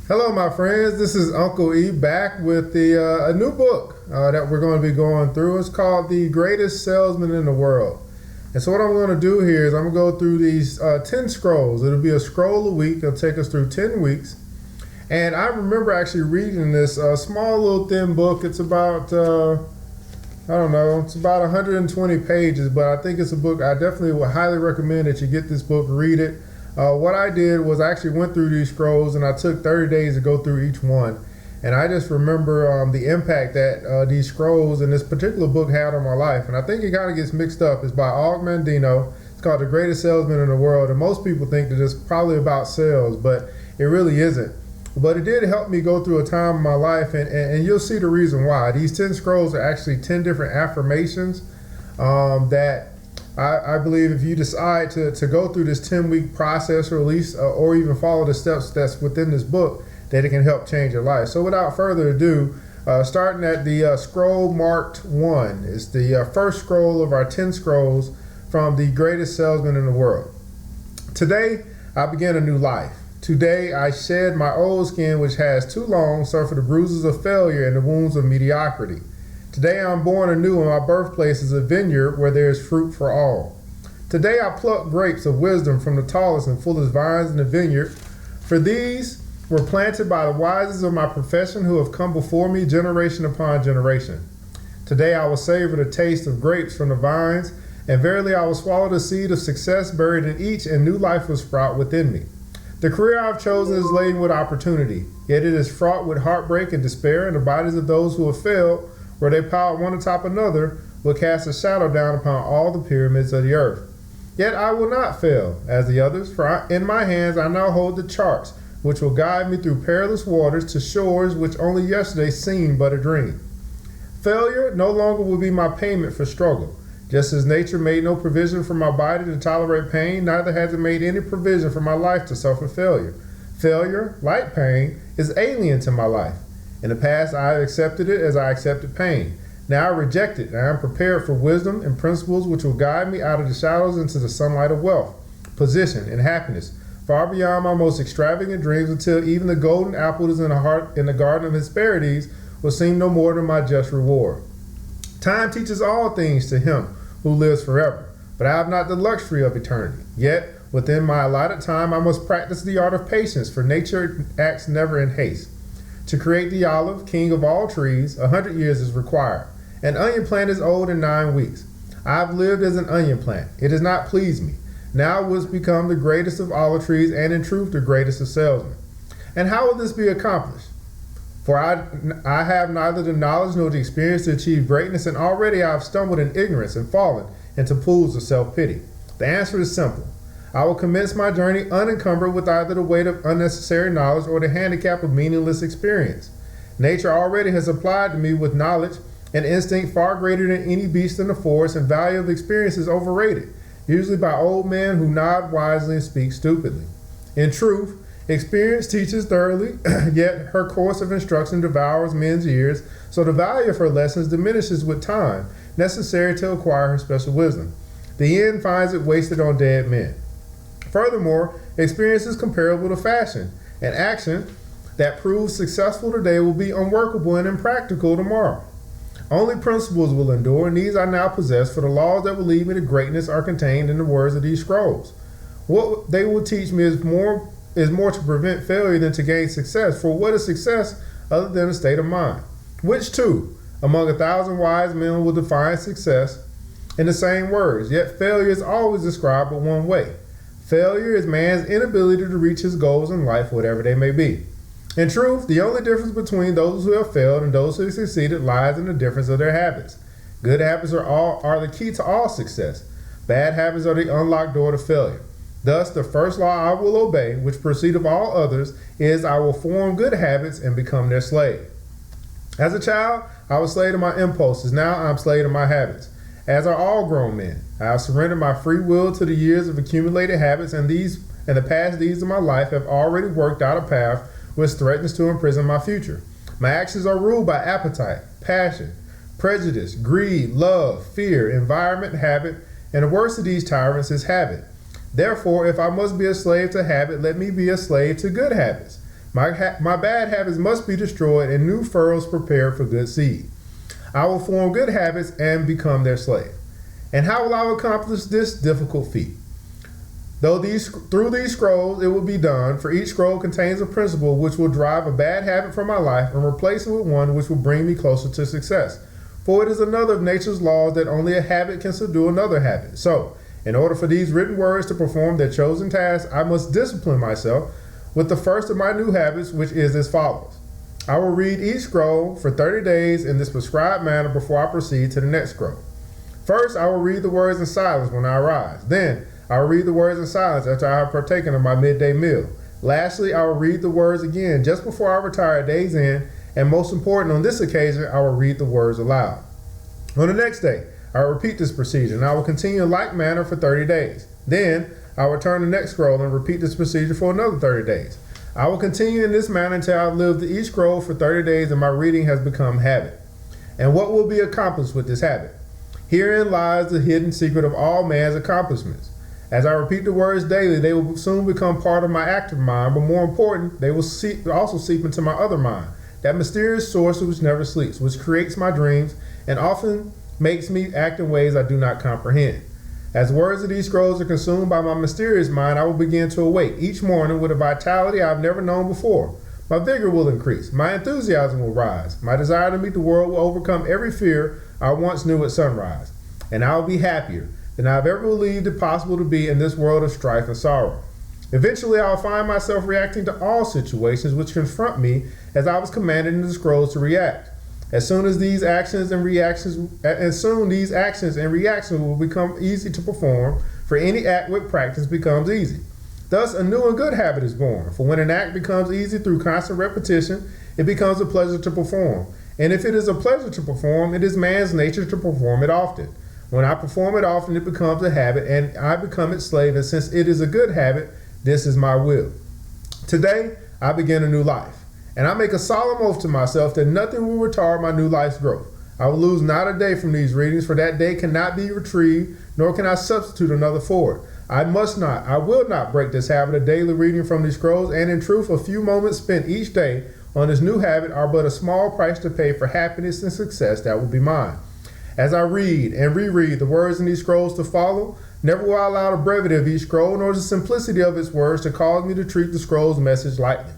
Hello, my friends. This is Uncle E back with a new book that we're going to be going through. It's called The Greatest Salesman in the World. And so what I'm going to do here is I'm going to go through these 10 scrolls. It'll be a scroll a week. It'll take us through 10 weeks. And I remember actually reading this small little thin book. It's about, it's about 120 pages, but I think it's a book I definitely would highly recommend that you get this book, read it. What I did was I actually went through these scrolls and I took 30 days to go through each one. And I just remember the impact that these scrolls and this particular book had on my life. And I think it kind of gets mixed up. It's by Og Mandino. It's called The Greatest Salesman in the World. And most people think that it's probably about sales, but it really isn't. But it did help me go through a time in my life, and you'll see the reason why. These 10 scrolls are actually 10 different affirmations that I believe if you decide to go through this 10-week process or at least or even follow the steps that's within this book, that it can help change your life. So without further ado, starting at the scroll marked 1, it's the first scroll of our 10 scrolls from The Greatest Salesman in the World. Today, I begin a new life. Today, I shed my old skin, which has too long suffered the bruises of failure and the wounds of mediocrity. Today I'm born anew, and my birthplace is a vineyard where there is fruit for all. Today I pluck grapes of wisdom from the tallest and fullest vines in the vineyard, for these were planted by the wisest of my profession who have come before me generation upon generation. Today I will savor the taste of grapes from the vines, and verily I will swallow the seed of success buried in each, and new life will sprout within me. The career I've chosen is laden with opportunity, yet it is fraught with heartbreak and despair, and the bodies of those who have failed, where they piled one atop another, will cast a shadow down upon all the pyramids of the earth. Yet I will not fail, as the others, for in my hands I now hold the charts, which will guide me through perilous waters to shores which only yesterday seemed but a dream. Failure no longer will be my payment for struggle. Just as nature made no provision for my body to tolerate pain, neither has it made any provision for my life to suffer failure. Failure, like pain, is alien to my life. In the past, I have accepted it as I accepted pain. Now I reject it, and I am prepared for wisdom and principles which will guide me out of the shadows into the sunlight of wealth, position, and happiness, far beyond my most extravagant dreams, until even the golden apple is in the garden of Hesperides will seem no more than my just reward. Time teaches all things to him who lives forever, but I have not the luxury of eternity. Yet, within my allotted time, I must practice the art of patience, for nature acts never in haste. To create the olive, king of all trees, 100 years is required. An onion plant is old in 9 weeks. I have lived as an onion plant. It has not pleased me. Now it was become the greatest of olive trees, and in truth the greatest of salesmen. And how will this be accomplished? For I have neither the knowledge nor the experience to achieve greatness, and already I have stumbled in ignorance and fallen into pools of self-pity. The answer is simple. I will commence my journey unencumbered with either the weight of unnecessary knowledge or the handicap of meaningless experience. Nature already has supplied to me with knowledge and instinct far greater than any beast in the forest, and value of experience is overrated, usually by old men who nod wisely and speak stupidly. In truth, experience teaches thoroughly, yet her course of instruction devours men's years, so the value of her lessons diminishes with time necessary to acquire her special wisdom. The end finds it wasted on dead men. Furthermore, experience is comparable to fashion. An action that proves successful today will be unworkable and impractical tomorrow. Only principles will endure, and these I now possess, for the laws that will lead me to greatness are contained in the words of these scrolls. What they will teach me is more to prevent failure than to gain success, for what is success other than a state of mind? Which two, among 1,000 wise men, will define success in the same words? Yet failure is always described but one way. Failure is man's inability to reach his goals in life, whatever they may be. In truth, the only difference between those who have failed and those who have succeeded lies in the difference of their habits. Good habits are the key to all success. Bad habits are the unlocked door to failure. Thus, the first law I will obey, which proceeds of all others, is I will form good habits and become their slave. As a child, I was slave to my impulses. Now I'm slave to my habits. As are all grown men, I have surrendered my free will to the years of accumulated habits, and the past deeds of my life have already worked out a path which threatens to imprison my future. My actions are ruled by appetite, passion, prejudice, greed, love, fear, environment, habit, and the worst of these tyrants is habit. Therefore, if I must be a slave to habit, let me be a slave to good habits. My bad habits must be destroyed and new furrows prepared for good seed. I will form good habits and become their slave. And how will I accomplish this difficult feat? Through these scrolls it will be done, for each scroll contains a principle which will drive a bad habit from my life and replace it with one which will bring me closer to success. For it is another of nature's laws that only a habit can subdue another habit. So, in order for these written words to perform their chosen task, I must discipline myself with the first of my new habits, which is as follows. I will read each scroll for 30 days in this prescribed manner before I proceed to the next scroll. First, I will read the words in silence when I arise. Then, I will read the words in silence after I have partaken of my midday meal. Lastly, I will read the words again just before I retire at day's end, and most important on this occasion, I will read the words aloud. On the next day, I will repeat this procedure, and I will continue in like manner for 30 days. Then, I will turn the next scroll and repeat this procedure for another 30 days. I will continue in this manner until I have lived each scroll for 30 days and my reading has become habit. And what will be accomplished with this habit? Herein lies the hidden secret of all man's accomplishments. As I repeat the words daily, they will soon become part of my active mind, but more important, they will also seep into my other mind, that mysterious source which never sleeps, which creates my dreams and often makes me act in ways I do not comprehend. As words of these scrolls are consumed by my mysterious mind, I will begin to awake each morning with a vitality I have never known before. My vigor will increase, my enthusiasm will rise, my desire to meet the world will overcome every fear I once knew at sunrise, and I will be happier than I have ever believed it possible to be in this world of strife and sorrow. Eventually, I will find myself reacting to all situations which confront me as I was commanded in the scrolls to react. These actions and reactions will become easy to perform, for any act with practice becomes easy. Thus, a new and good habit is born, for when an act becomes easy through constant repetition, it becomes a pleasure to perform. And if it is a pleasure to perform, it is man's nature to perform it often. When I perform it often, it becomes a habit, and I become its slave, and since it is a good habit, this is my will. Today, I begin a new life. And I make a solemn oath to myself that nothing will retard my new life's growth. I will lose not a day from these readings, for that day cannot be retrieved, nor can I substitute another for it. I will not break this habit of daily reading from these scrolls, and in truth, a few moments spent each day on this new habit are but a small price to pay for happiness and success that will be mine. As I read and reread the words in these scrolls to follow, never will I allow the brevity of each scroll, nor the simplicity of its words to cause me to treat the scroll's message lightly.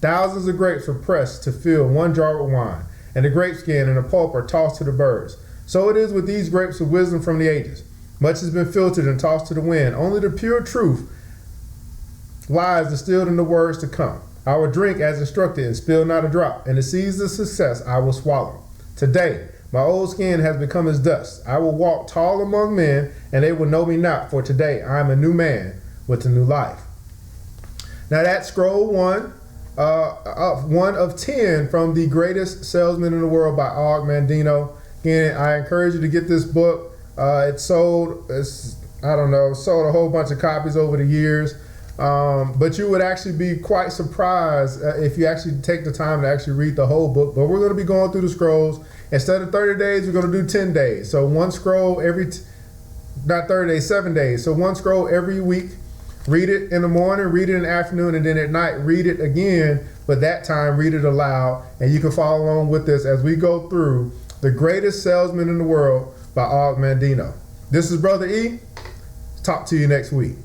Thousands of grapes are pressed to fill one jar with wine, and the grape skin and the pulp are tossed to the birds. So it is with these grapes of wisdom from the ages. Much has been filtered and tossed to the wind. Only the pure truth lies distilled in the words to come. I will drink as instructed and spill not a drop, and the seeds of success I will swallow. Today, my old skin has become as dust. I will walk tall among men, and they will know me not, for today I am a new man with a new life. Now that's scroll one of 10 from The Greatest Salesman in the World by Og Mandino. Again, I encourage you to get this book. It sold a whole bunch of copies over the years. But you would actually be quite surprised if you actually take the time to actually read the whole book. But we're going to be going through the scrolls. Instead of 30 days, we're going to do 10 days. So one scroll not 30 days, 7 days. So one scroll every week. Read it in the morning, read it in the afternoon, and then at night, read it again. But that time, read it aloud. And you can follow along with us as we go through The Greatest Salesman in the World by Og Mandino. This is Brother E. Talk to you next week.